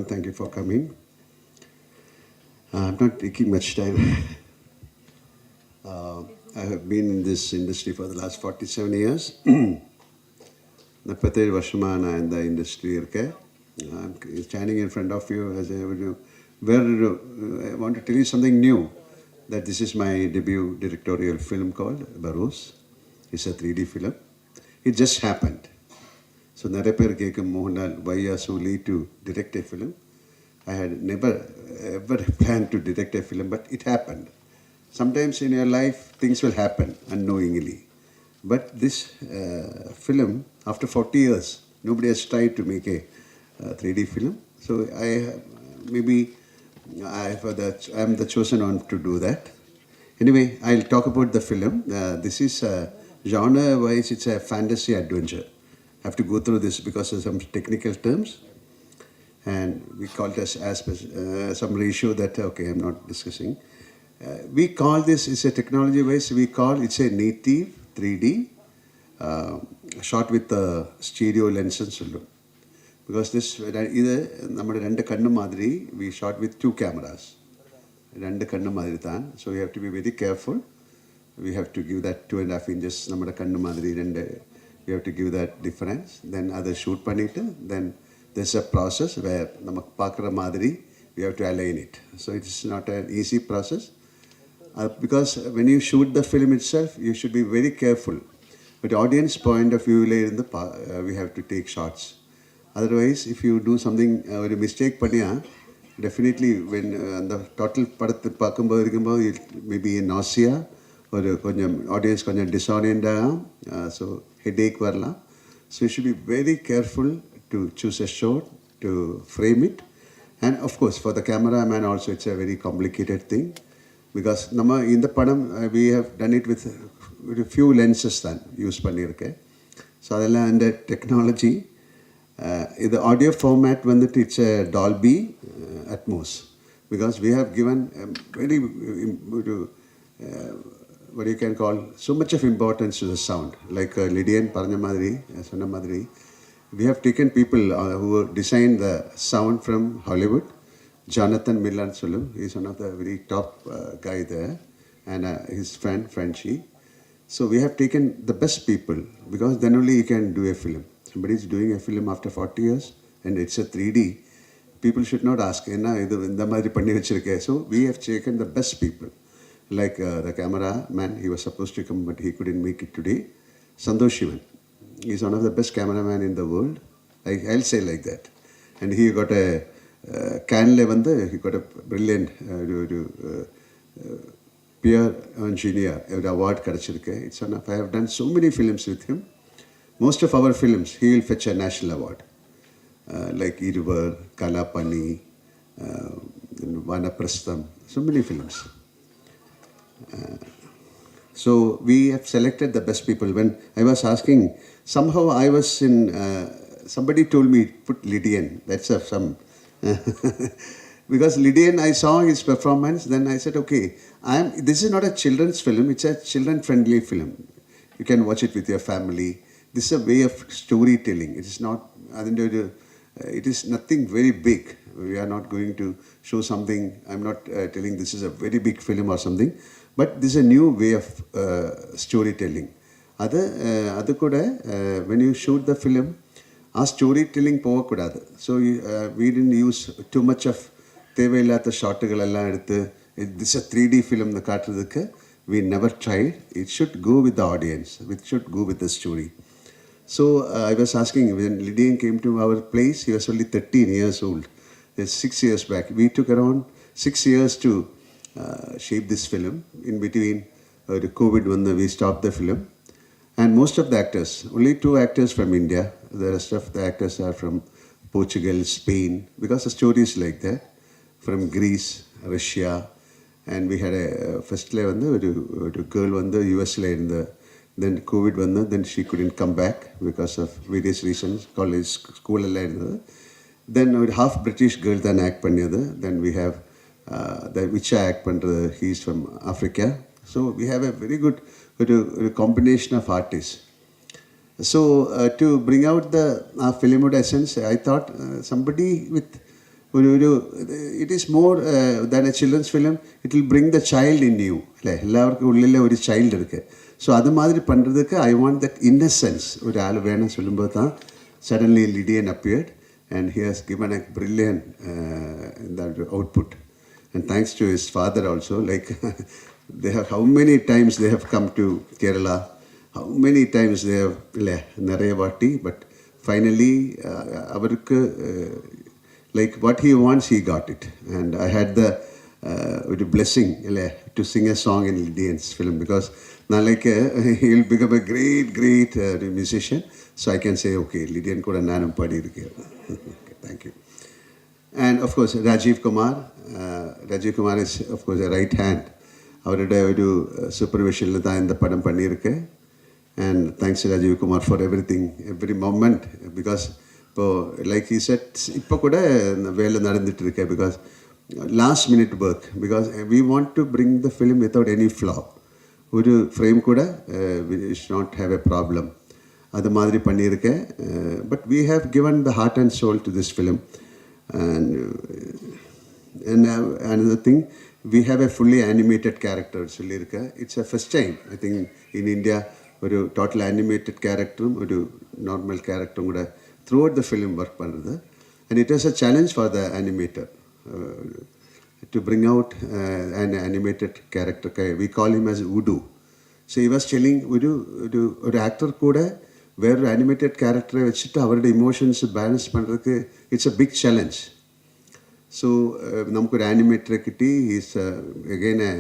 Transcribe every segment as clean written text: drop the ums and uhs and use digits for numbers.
everyone. Thank you for coming. I'm not taking much time. I have been in this industry for the last 47 years. 47 வருஷமா நான் இந்த industry இருக்கேன். I'm standing in front of you as I want to tell you something new. That this is my debut directorial film called Barroz. It's a 3D film. It just happened. So நிறைய பேர் கேட்கும் Mohanlaal, why you are so late to direct a film? I had never ever planned to direct a film, but it happened. Sometimes in your life things will happen unknowingly. But this film, after 40 years, nobody has tried to make a 3D film. So I'm the chosen one to do that. Anyway, I'll talk about the film. This is genre-wise, it's a fantasy adventure. I have to go through this because of some technical terms. And we call it as some ratio that, okay, I'm not discussing. We call this, it's a technology-wise, it's a native 3D shot with a stereo lens and so on. Because this, either we shot with 2 cameras. So we have to be very careful. We have to give that 2.5 inches. We have to give that difference. Then other shoot panita. Then there's a process where we have to align it. So it's not an easy process. Because when you shoot the film itself, you should be very careful. But audience point of view, we have to take shots. Otherwise, if you do something, a mistake, definitely when the total maybe nausea or audience disorient, so headache varla. So you should be very careful to choose a shot, to frame it. And of course, for the cameraman also, it's a very complicated thing. Because in the padam, we have done it with a few lenses use pannirke. So adella under technology, the audio format it's a Dolby Atmos. Because we have given very what you can call so much of importance to the sound. Like Lydian Paranja Madri, Sonna Madri, we have taken people who designed the sound from Hollywood. Jonathan Millan Sulu, he's one of the very top guy there, and his friend Frenchie. So we have taken the best people, because then only you can do a film. Somebody is doing a film after 40 years and it's a 3D. People should not ask, so we have taken the best people. Like the cameraman, he was supposed to come but he couldn't make it today. Santosh Shivan, he's one of the best cameramen in the world. I'll say like that. And he got a he got a brilliant peer engineer award. It's one of, I have done so many films with him. Most of our films, he will fetch a national award. Like Iruvar, Kalapani, Vanaprastham, so many films. So we have selected the best people. When I was asking, somehow I was in, somebody told me, put Lydian, that's some... Because Lydian, I saw his performance, then I said, okay, this is not a children's film, it's a children-friendly film. You can watch it with your family. This is a way of storytelling. It is not, it is nothing very big. We are not going to show something. I'm not telling this is a very big film or something, but this is a new way of storytelling. When you shoot the film, storytelling போகக்கூடாது. So we didn't use too much of தேவையில்லாத ஷாட்டுகள் எல்லாம் எடுத்து this is a 3D film காட்டுறதுக்கு we never tried. It should go with the audience. It should go with the story. So I was asking, when Lydian came to our place, he was only 13 years old. That's 6 years back. We took around 6 years to shape this film. In between the COVID, when we stopped the film. And most of the actors, only 2 actors from India, the rest of the actors are from Portugal, Spain, because the story is like that, from Greece, Russia, and we had a first a girl in the US, then COVID, then she couldn't come back because of various reasons, college, school, then half British girl then act panniyadu, then we have the Vicha act pandrathu, he's from Africa. So we have a very good combination of artists. So to bring out the film essence, I thought somebody with it is more than a children's film. It will bring the child in you. எல்லாருக்கும் உள்ளே ஒரு child இருக்குது. So அது மாதிரி பண்ணுறதுக்கு I want that innocence ஒரு ஆள் வேணும்னு சொல்லும்போது தான் suddenly Lydian appeared and he has given a brilliant output. And thanks to his father also, like they have, how many times they have come to Kerala, how many times they have நிறைய வாட்டி, but finally அவருக்கு like what he wants, he got it. And I had the blessing to sing a song in Lydian's film, because now like he will become a great musician. So I can say, okay, Lydian kuda nanum padi irukke. Thank you. And of course Rajiv Kumar is of course a right hand. Avarude oru supervision la da indha padam pannirukke. And thanks to Rajiv Kumar for everything, every moment, because like he said, இப்போ கூட வேலை நடந்துட்டு இருக்கு, because last minute work, because we want to bring the film without any flaw. ஒரு frame கூட we should not have a problem. அது மாதிரி பண்ணியிருக்கேன். But we have given the heart and soul to this film. And another thing, we have a fully animated character சொல்லியிருக்கேன். It's a first time I think in India ஒரு total animated character ஒரு normal character கூட throughout the film work பண்ணுறது. And it was a challenge for the animator to bring out an animated character. We call him as Udu. So he was telling ஒரு actor கூட வேறு animated கேரக்டரை வச்சுட்டு அவரோட emotions balance பண்ணுறதுக்கு it's a big challenge. So நமக்கு ஒரு அனிமேட்டரை கிட்டி, is again a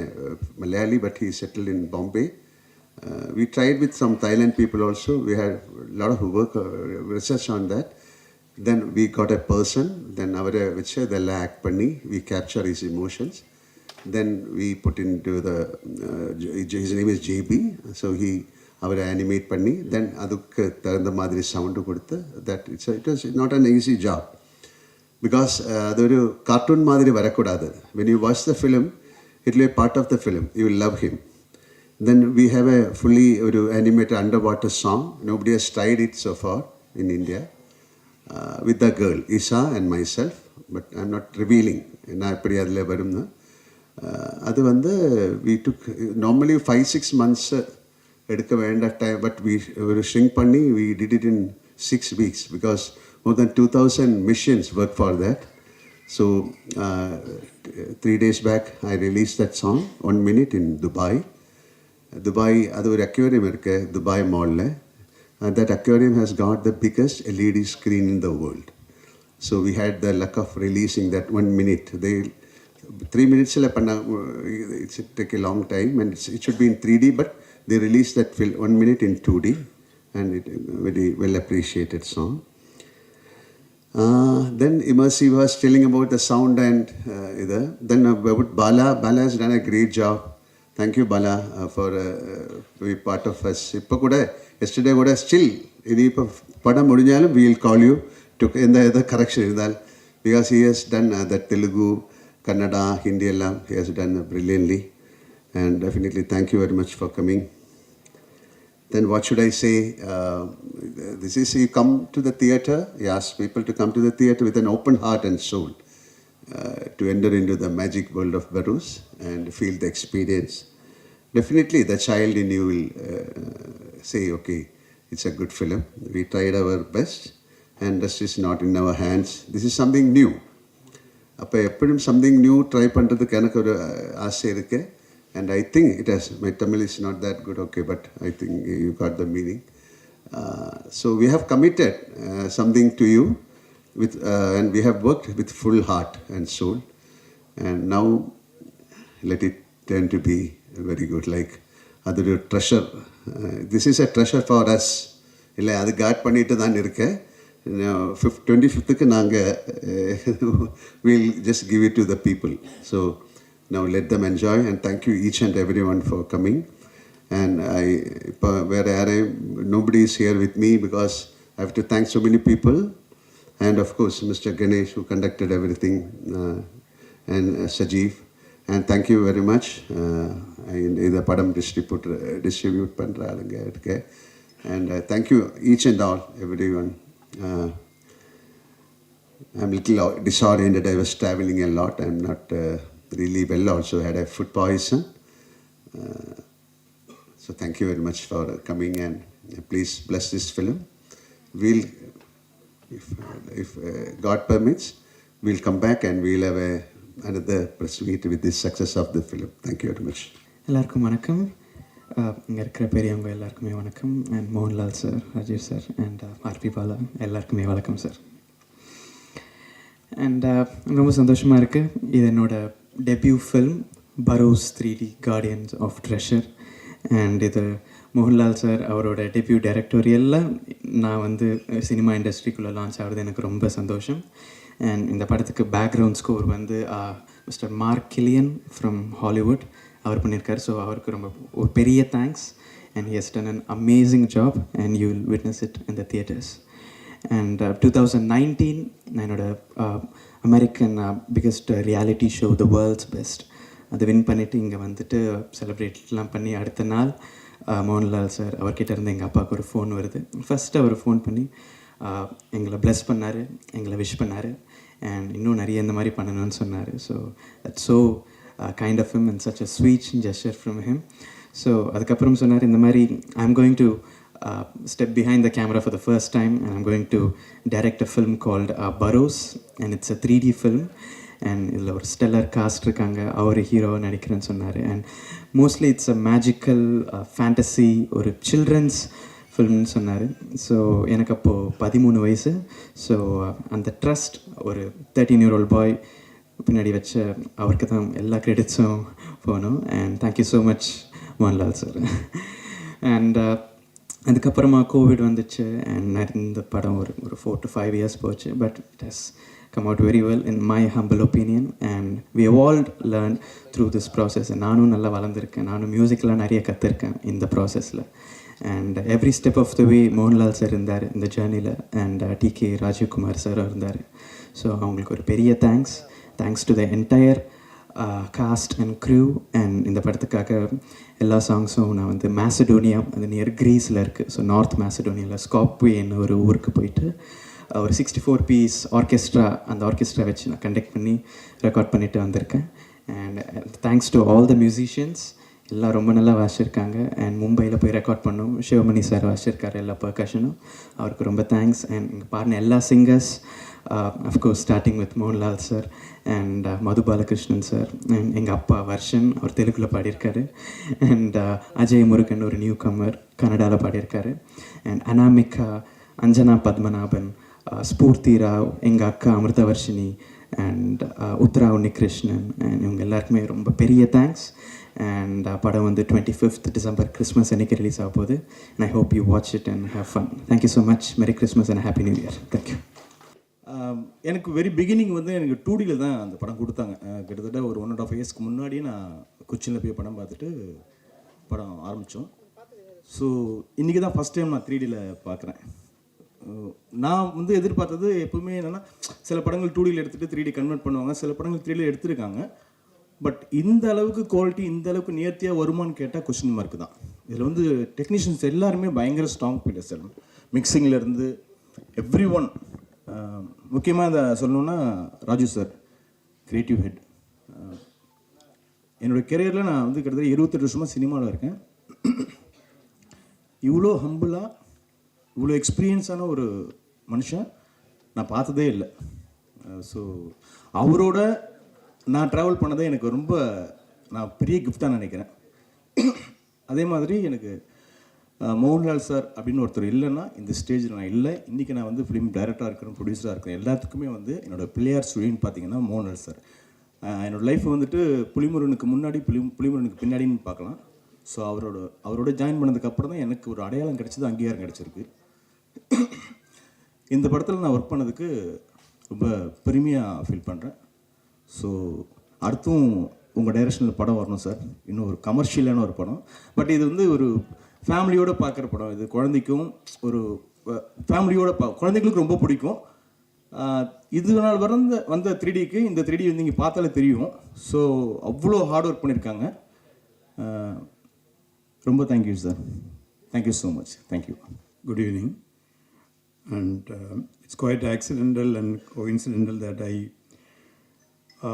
Malayali, but he settled in Bombay. We tried with some Thailand people also. We had a lot of work, research on that. Then we got a person, then avare veche adella act panni, we capture his emotions. Then we put into the his name is JB, so he avare animate panni, then adukku tharanda madiri sound koduthu. That it was not an easy job, because adoru cartoon madiri varakudadu. When you watch the film, it will be part of the film, you will love him. Then we have a fully animated underwater song. Nobody has tried it so far in India, with the girl Isha and myself, but I'm not revealing. Na eppadi adile varumna adu vande we took normally 5-6 months edukka venda time, but we shrink panni we did it in 6 weeks, because more than 2000 missions work for that. So 3 days back I released that song, 1 minute, in Dubai. அது ஒரு aquarium இருக்கு Dubai மாலில். That aquarium has got the biggest LED screen in the world. So we had the luck of releasing that 1 minute. They 3 minutes panna, it's take a long time, and it should be in 3D, but they released that 1 minute in 2D, and it very well appreciated song. Then Immersive was telling about the sound and then about Bala has done a great job. Thank you Bala for being part of us. இப்போ கூட yesterday கூட still இது இப்போ படம் முடிஞ்சாலும் we will call you to எந்த correction இருந்தால், because he has done that Telugu, Kannada, Hindi எல்லாம் he has done brilliantly. And definitely thank you very much for coming. Then what should I say? This is, you come to the theatre, you ask people to come to the theatre with an open heart and soul, to enter into the magic world of Barroz and feel the experience. Definitely the child in you will say, okay, it's a good film. We tried our best, and this is not in our hands. This is something new. அப்போ எப்படியும் something new try பண்ணுறதுக்கு எனக்கு ஒரு ஆசை இருக்கு. And I think it has, my Tamil is not that good, okay, but I think you got the meaning. So we have committed something to you, and we have worked with full heart and soul, and now let it turn to be very good, like other treasure. This is a treasure for us. இல்லை அது God பண்ணிட்டு தான் இருக்கேன். 25th நாங்கள் we'll just give it to the people. So now let them enjoy, and thank you each and everyone for coming. And nobody is here with me, because I have to thank so many people. And of course, Mr. Ganesh, who conducted everything, and Sajeev. And thank you very much. In the Padam distribute Pandra. And thank you each and all, everyone. I'm a little disoriented. I was traveling a lot. I'm not really well also. I had a food poison. Uh, so thank you very much for coming, and please bless this film. We'll, if God permits, we'll come back and we'll have another press meet with the success of the film. Thank you very much. எல்லாருக்கும் வணக்கம். இங்கே இருக்கிற பெரியவங்க எல்லாருக்குமே வணக்கம். And Mohanlal sir, Rajesh sir and RP Bala எல்லாருக்குமே வணக்கம் sir. And ரொம்ப சந்தோஷமாக இருக்குது. இது என்னோடய debut film Barroz 3D guardians of treasure. And இது மோகன்லால் சார் அவரோட டெபியூ டைரக்டோரியலில் நான் வந்து சினிமா இண்டஸ்ட்ரிக்குள்ளே லான்ச் ஆகிறது எனக்கு ரொம்ப சந்தோஷம். அண்ட் இந்த படத்துக்கு பேக்ரவுண்ட் ஸ்கோர் வந்து mister Mark Killian from Hollywood அவர் பண்ணியிருக்கார். ஸோ அவருக்கு ரொம்ப ஒரு பெரிய thanks. And he has done an amazing job and you will witness it in the theatres. And 2019 நான் என்னோட American biggest reality show the world's best அதை வின் பண்ணிவிட்டு இங்கே வந்துட்டு செலிப்ரேட்லாம் பண்ணி அடுத்த நாள் மோகன்லால் சார் அவர்கிட்ட இருந்து எங்கள் அப்பாவுக்கு ஒரு ஃபோன் வருது. ஃபஸ்ட்டு அவர் ஃபோன் பண்ணி எங்களை ப்ளஸ் பண்ணார், எங்களை விஷ் பண்ணார். அண்ட் இன்னும் நிறைய இந்த மாதிரி பண்ணணும்னு சொன்னார். So that's so kind of him and such a sweet gesture from him. So அதுக்கப்புறம் சொன்னார் இந்த மாதிரி I'm going to step behind the camera for the first time and I'm going to direct a film called Barroz, and it's a 3D film. And இதில் ஒரு stellar cost இருக்காங்க, அவர் hero நடிக்கிறேன்னு சொன்னார். And mostly it's a magical fantasy, ஒரு children's ஃபில்ம்னு சொன்னார். So எனக்கு அப்போது 13 வயசு. So அந்த ட்ரஸ்ட் ஒரு 13-year-old பாய் பின்னாடி வச்ச அவருக்கு தான் எல்லா கிரெடிட்ஸும் போகணும். And thank you so much Mohanlal sir. And அதுக்கப்புறமா கோவிட் வந்துச்சு. அண்ட் இந்த படம் ஒரு 4 to 5 years போச்சு. But it has come out very well in my humble opinion. And we have all learn through this process. நானும் நல்லா வளர்ந்துருக்கேன், நானும் மியூசிக்லாம் நிறைய கற்றுருக்கேன் இந்த ப்ராசஸில். And every step of the way Mohanlal sir இருந்தார் இந்த ஜேர்னியில். அண்ட் டிகே ராஜீவ்குமார் சாரும் இருந்தார். ஸோ அவங்களுக்கு ஒரு பெரிய thanks to the entire cast and crew. அண்ட் இந்த படத்துக்காக எல்லா சாங்ஸும் நான் வந்து மேசடோனியா, அது நியர் க்ரீஸில் இருக்குது. ஸோ நார்த் மேசடோனியாவில் ஸ்காப்வேன்னு ஒரு ஊருக்கு போயிட்டு ஒரு 64 piece ஆர்கெஸ்ட்ரா, அந்த ஆர்கெஸ்ட்ரா வச்சு நான் கண்டக்ட் பண்ணி ரெக்கார்ட் பண்ணிவிட்டு வந்திருக்கேன். And thanks to all the musicians, எல்லாம் ரொம்ப நல்லா வாசிச்சிருக்காங்க. அண்ட் மும்பையில் போய் ரெக்கார்ட் பண்ணோம், சிவமணி சார் வாசிச்சிருக்காரு எல்லா பர்கஷனும், அவருக்கு ரொம்ப தேங்க்ஸ். அண்ட் இங்கே பாடின எல்லா singers, of course starting with Mohanlal sir and Madhu Balakrishnan sir, and எங்கள் அப்பா வர்ஷன், அவர் தெலுங்கில் பாடியிருக்காரு. அண்ட் அஜய் முருகன் ஒரு நியூ கம்மர், கன்னடாவில் பாடியிருக்காரு. அண்ட் அனாமிகா, அஞ்சனா பத்மநாபன், ஸ்பூர்த்தி ராவ், எங்கள் அக்கா அமிர்தவர்ஷினி அண்ட் உத்ரா உன்னிகிருஷ்ணன். அண்ட் இவங்க எல்லாருக்குமே ரொம்ப பெரிய தேங்க்ஸ். அண்ட் படம் வந்து 25th December கிறிஸ்மஸ் அன்றைக்கி ரிலீஸ் ஆக போகுது. And I hope you watch it and have fun. Thank you so much. மெரி Christmas and happy new year. Thank you. எனக்கு வெரி பிகினிங் வந்து எனக்கு 2Dயில் தான் அந்த படம் கொடுத்தாங்க. கிட்டத்தட்ட ஒரு 1.5 years முன்னாடியே நான் கொச்சினில் போய் படம் பார்த்துட்டு படம் ஆரம்பித்தோம். ஸோ இன்றைக்கி தான் ஃபஸ்ட் டைம் நான் 3Dயில் பார்க்குறேன். நான் வந்து எதிர்பார்த்தது எப்பவுமே என்னென்னா, சில படங்கள் 2Dயில் எடுத்துகிட்டு 3D கன்வெர்ட் பண்ணுவாங்க, சில படங்கள் 3Dயில் எடுத்துருக்காங்க. பட் இந்த அளவுக்கு குவாலிட்டி, இந்த அளவுக்கு நேர்த்தியாக வருமானு கேட்டால் கொஸ்டின் மார்க் தான். இதில் வந்து டெக்னீஷியன்ஸ் எல்லாருமே பயங்கர ஸ்ட்ராங் பிளேயர்ஸ். மிக்சிங்லேருந்து எவ்ரி ஒன். முக்கியமாக இதை சொல்லணுன்னா ராஜு சார், க்ரியேட்டிவ் ஹெட். என்னோடய கெரியரில் நான் வந்து கிட்டத்தட்ட 28 வருஷமாக சினிமாவில் இருக்கேன். இவ்வளோ ஹம்பிளாக, இவ்வளோ எக்ஸ்பீரியன்ஸான ஒரு மனுஷன் நான் பார்த்ததே இல்லை. ஸோ அவரோட நான் ட்ராவல் பண்ணதே எனக்கு ரொம்ப நான் பெரிய கிஃப்டாக நினைக்கிறேன். அதே மாதிரி எனக்கு மோகன்லால் சார் அப்படின்னு ஒருத்தர் இல்லைன்னா இந்த ஸ்டேஜில் நான் இல்லை. இன்றைக்கி நான் வந்து ஃபிலிம் டைரக்டராக இருக்கிறேன், ப்ரொடியூசராக இருக்கிறேன். எல்லாத்துக்குமே வந்து என்னோடய பிள்ளையார் ஸ்டூடியோன்னு பார்த்தீங்கன்னா மோகன்லால் சார். என்னோடய லைஃப் வந்துட்டு புலிமுருகனுக்கு முன்னாடி புலிமுருகனுக்கு பின்னாடின்னு பார்க்கலாம். ஸோ அவரோட ஜாயின் பண்ணதுக்கப்புறம் தான் எனக்கு ஒரு அடையாளம் கிடச்சிது, அங்கீகாரம் கிடச்சிருக்கு. இந்த படத்தில் நான் ஒர்க் பண்ணதுக்கு ரொம்ப பெருமையாக ஃபீல் பண்ணுறேன். ஸோ அடுத்தும் உங்கள் டைரக்ஷனில் படம் வரணும் சார். இன்னும் ஒரு கமர்ஷியலான ஒரு படம். பட் இது வந்து ஒரு ஃபேமிலியோடு பார்க்குற படம். இது குழந்தைக்கும் ஒரு ஃபேமிலியோடு குழந்தைங்களுக்கு ரொம்ப பிடிக்கும். இது நாள் வந்த 3Dக்கு இந்த 3D வந்து நீங்கள் பார்த்தாலே தெரியும். ஸோ அவ்வளோ ஹார்ட் ஒர்க் பண்ணியிருக்காங்க. ரொம்ப thank you sir. Thank you so much. Thank you. Good evening. and it's quite accidental and coincidental that I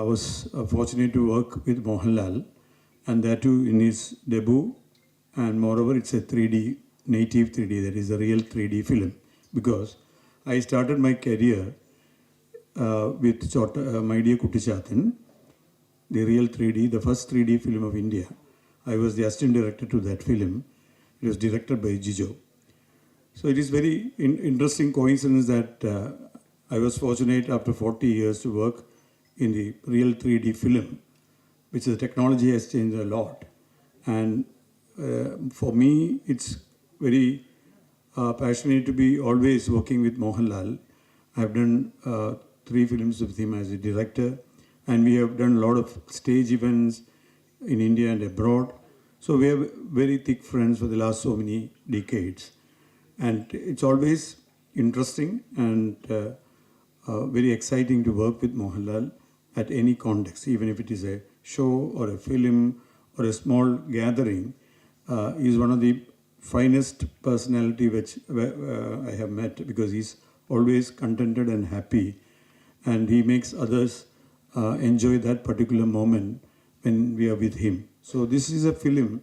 was fortunate to work with Mohanlal, and that too in his debut, and moreover it's a 3D, native 3D, that is a real 3D film, because I started my career with My Dear Kuttichathan, the real 3D, the first 3D film of India. I was the assistant director to that film. It was directed by Jijo. So it is very interesting coincidence that I was fortunate after 40 years to work in the real 3D film, which the technology has changed a lot. And for me, it's very passionate to be always working with Mohanlal. I've done 3 films with him as a director, and we have done a lot of stage events in India and abroad. So we are very thick friends for the last so many decades. And it's always interesting and very exciting to work with Mohanlal at any context, even if it is a show or a film or a small gathering. He is one of the finest personality which I have met, because he's always contented and happy, and he makes others enjoy that particular moment when we are with him. So this is a film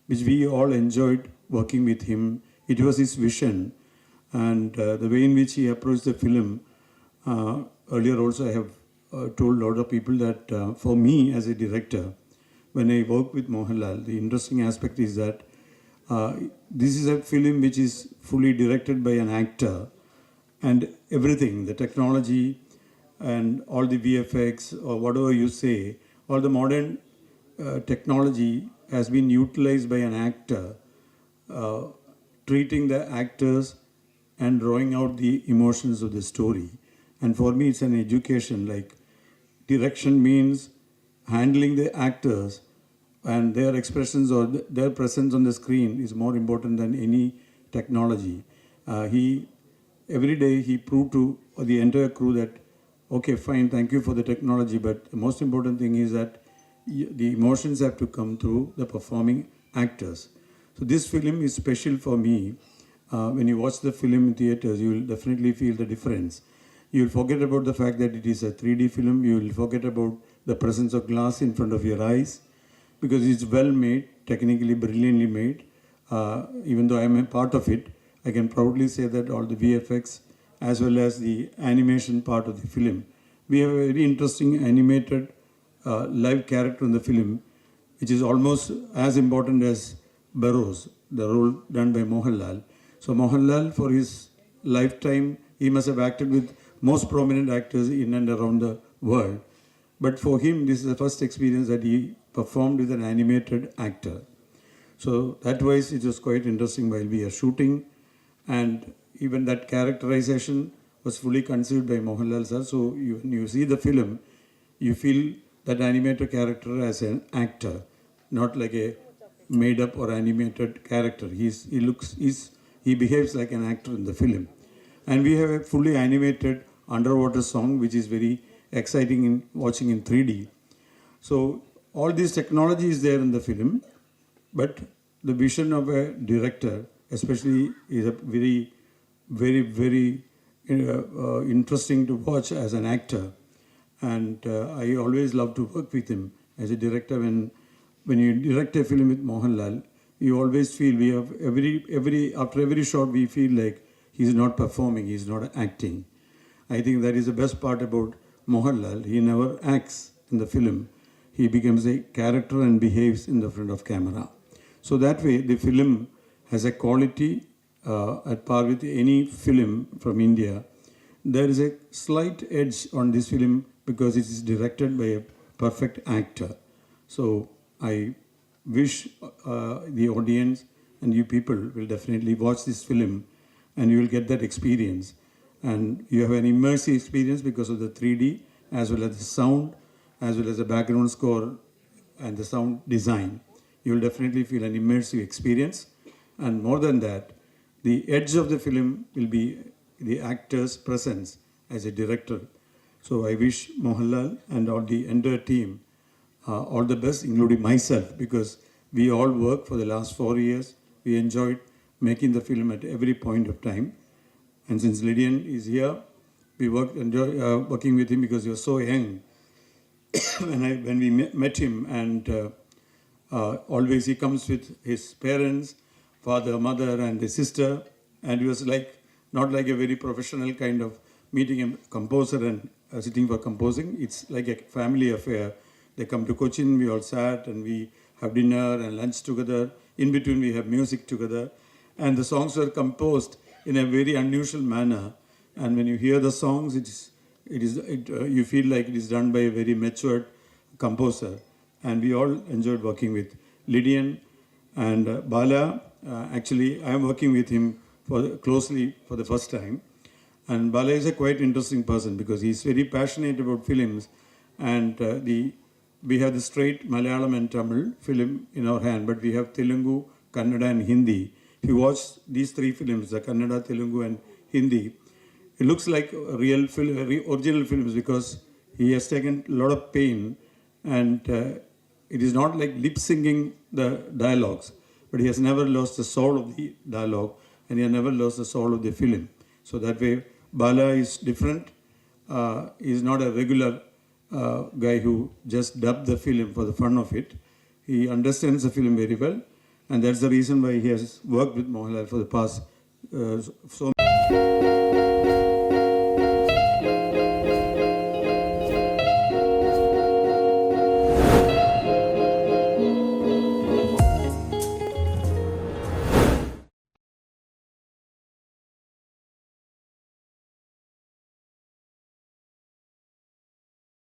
which we all enjoyed working with him. It was his vision, and the way in which he approached the film. Earlier also I have told a lot of people that for me as a director, when I work with Mohanlal, the interesting aspect is that this is a film which is fully directed by an actor, and everything, the technology and all the VFX or whatever you say, all the modern technology has been utilized by an actor, treating the actors and drawing out the emotions of the story. And for me, it's an education. Like, direction means handling the actors, and their expressions or their presence on the screen is more important than any technology. Every day he proved to the entire crew that, okay, fine, thank you for the technology, but the most important thing is that the emotions have to come through the performing actors. So this film is special for me. When you watch the film in theaters, you will definitely feel the difference. You will forget about the fact that it is a 3D film. You will forget about the presence of glass in front of your eyes, because it's well made, technically brilliantly made. Even though I am a part of it, I can proudly say that all the VFX as well as the animation part of the film, we have a very interesting animated live character in the film, which is almost as important as Barroz, the role done by Mohanlal. So Mohanlal, for his lifetime, he must have acted with most prominent actors in and around the world. But for him, this is the first experience that he performed with an animated actor. So that wise, it was quite interesting while we are shooting. And even that characterization was fully conceived by Mohanlal sir. So when you see the film, you feel that animated character as an actor, not like a made up or animated character. He behaves like an actor in the film. And we have a fully animated underwater song, which is very exciting in watching in 3D. So all this technology is there in the film, but the vision of a director especially is a very interesting to watch as an actor. And I always love to work with him as a director. When you direct a film with Mohanlal, you always feel we have after every shot we feel like he's not performing, he's not acting. I think that is the best part about Mohanlal. He never acts in the film. He becomes a character and behaves in the front of camera. So that way the film has a quality at par with any film from India. There is a slight edge on this film because it is directed by a perfect actor. So I wish the audience and you people will definitely watch this film, and you will get that experience. And you have an immersive experience because of the 3D, as well as the sound, as well as the background score and the sound design. You will definitely feel an immersive experience. And more than that, the edge of the film will be the actor's presence as a director. So I wish Mohanlal and all the entire team all the best, including myself, because we all worked for the last 4 years. We enjoyed making the film at every point of time. And since Lydian is here, we enjoy working with him because he was so young when we met him, and always he comes with his parents, father, mother, and his sister, and he was like not like a very professional kind of meeting a composer and sitting for composing. It's like a family affair. They come to Cochin, we all sat and we have dinner and lunch together. In between, we have music together, and the songs were composed in a very unusual manner. And when you hear the songs, you feel like it is done by a very matured composer. And we all enjoyed working with Lydian and Bala. Actually, I am working with him closely for the first time. And Bala is a quite interesting person because he is very passionate about films. And we have the straight Malayalam and Tamil film in our hand, but we have Telugu, Kannada, and Hindi. If you watch these three films, the Kannada, Telugu, and Hindi, it looks like real original films because he has taken a lot of pain, and it is not like lip singing the dialogues, but he has never lost the soul of the dialogue, and he has never lost the soul of the film. So that way, Bala is different. He is not a regular guy who just dubbed the film for the fun of it. He understands the film very well, and that's the reason why he has worked with Mohanlaal for the past so